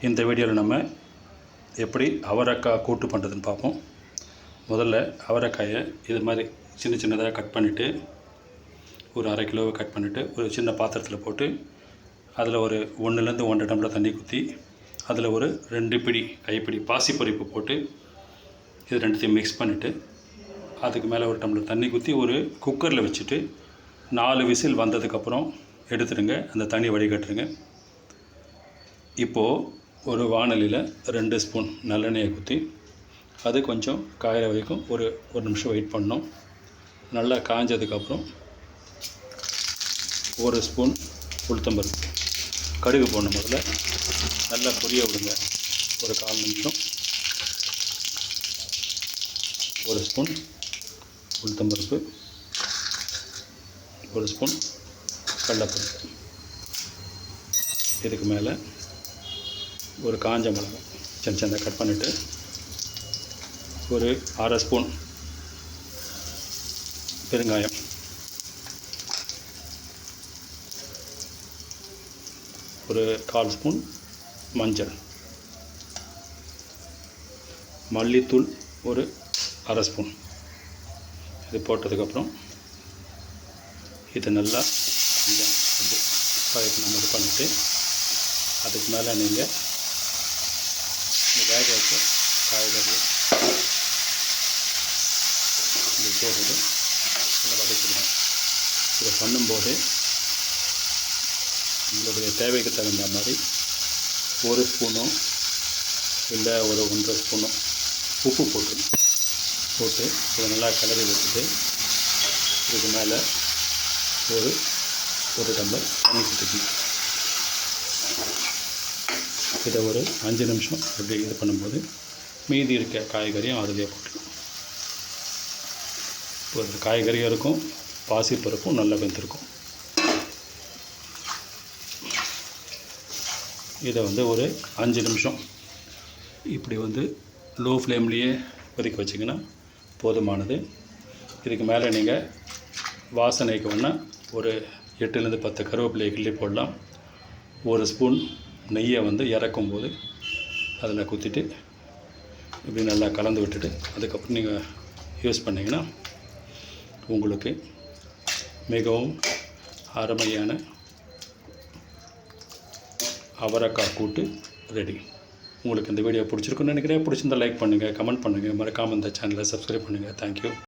இந்த வீடியோவில் நம்ம எப்படி அவரைக்காய் கூட்டு பண்ணுறதுன்னு பார்ப்போம். முதல்ல அவரைக்காயை இது மாதிரி சின்ன சின்னதாக கட் பண்ணிவிட்டு ஒரு 1/2 கிலோவை கட் பண்ணிவிட்டு ஒரு சின்ன பாத்திரத்தில் போட்டு அதில் ஒரு 1லேருந்து 1.5 டம்ளர் தண்ணி ஊற்றி அதில் ஒரு 2 கைப்பிடி பாசிப்பருப்பு போட்டு இது ரெண்டுத்தையும் மிக்ஸ் பண்ணிவிட்டு அதுக்கு மேலே ஒரு டம்ளர் தண்ணி ஊற்றி ஒரு குக்கரில் வச்சுட்டு 4 விசில் வந்ததுக்கப்புறம் எடுத்துடுங்க. அந்த தண்ணி வடிகட்டுருங்க. இப்போது ஒரு வாணலியில் 2 ஸ்பூன் நல்லெண்ணெயை ஊற்றி அது கொஞ்சம் காயிற வரைக்கும் ஒரு நிமிஷம் வெயிட் பண்ணோம். நல்லா காஞ்சதுக்கப்புறம் 1 ஸ்பூன் உளுத்தம்பருப்பு கடுகு போடணும். முதல்ல நல்லா பொரிய விடுங்க. ஒரு 1/4 நிமிஷம். 1 ஸ்பூன் உளுத்தம்பருப்பு, 1 ஸ்பூன் கடலைப்பருப்பு, இதுக்கு மேலே ஒரு காஞ்ச மிளகாய் சின்ன சின்னதாக கட் பண்ணிவிட்டு ஒரு 1/2 ஸ்பூன் பெருங்காயம், ஒரு 1/4 ஸ்பூன் மஞ்சள், மல்லித்தூள் ஒரு 1/2 ஸ்பூன். இது போட்டதுக்கப்புறம் இது நல்லா கொஞ்சம் நம்ம இது பண்ணிவிட்டு அதுக்கு மேலே நீங்கள் இந்த வேக வச்ச காய்கறி இது போட்டு நல்லா வதக்கிடுவோம். இதை பண்ணும்போது உங்களுடைய தேவைக்கு தகுந்த மாதிரி 1 ஸ்பூனும் இல்லை ஒரு 1.5 ஸ்பூனும் உப்பு போட்டு இதை நல்லா கிளறி வச்சுட்டு இதுக்கு மேலே ஒரு டம்ளர் தண்ணி ஊற்றிக்கணும். இதை ஒரு 5 நிமிஷம் இப்படி இது பண்ணும்போது மீதி இருக்க காய்கறியும் அதிலே போட்டுக்கலாம். ஒரு காய்கறியும் இருக்கும், பாசிப்பருப்பும் நல்லா வெந்திருக்கும். இதை ஒரு 5 நிமிஷம் இப்படி லோ ஃப்ளேம்லேயே கொதிக்க வச்சிங்கன்னா போதுமானது. இதுக்கு மேலே நீங்கள் வாசனைக்கு வேணால் ஒரு 8லேருந்து 10 கருவேப்பிலையை கிள்ளி போடலாம். 1 ஸ்பூன் நெய்யை இறக்கும்போது அதில் குத்திட்டு இப்படி நல்லா கலந்து விட்டுட்டு அதுக்கப்புறம் நீங்கள் யூஸ் பண்ணிங்கன்னா உங்களுக்கு மிகவும் அருமையான அவரைக்காய் கூட்டு ரெடி. உங்களுக்கு இந்த வீடியோ பிடிச்சிருக்குன்னு நினைக்கிறேன். பிடிச்சிருந்தால் லைக் பண்ணுங்கள், கமெண்ட் பண்ணுங்கள், மறக்காமல் இந்த சேனலை சப்ஸ்கிரைப் பண்ணுங்கள். தேங்க்யூ.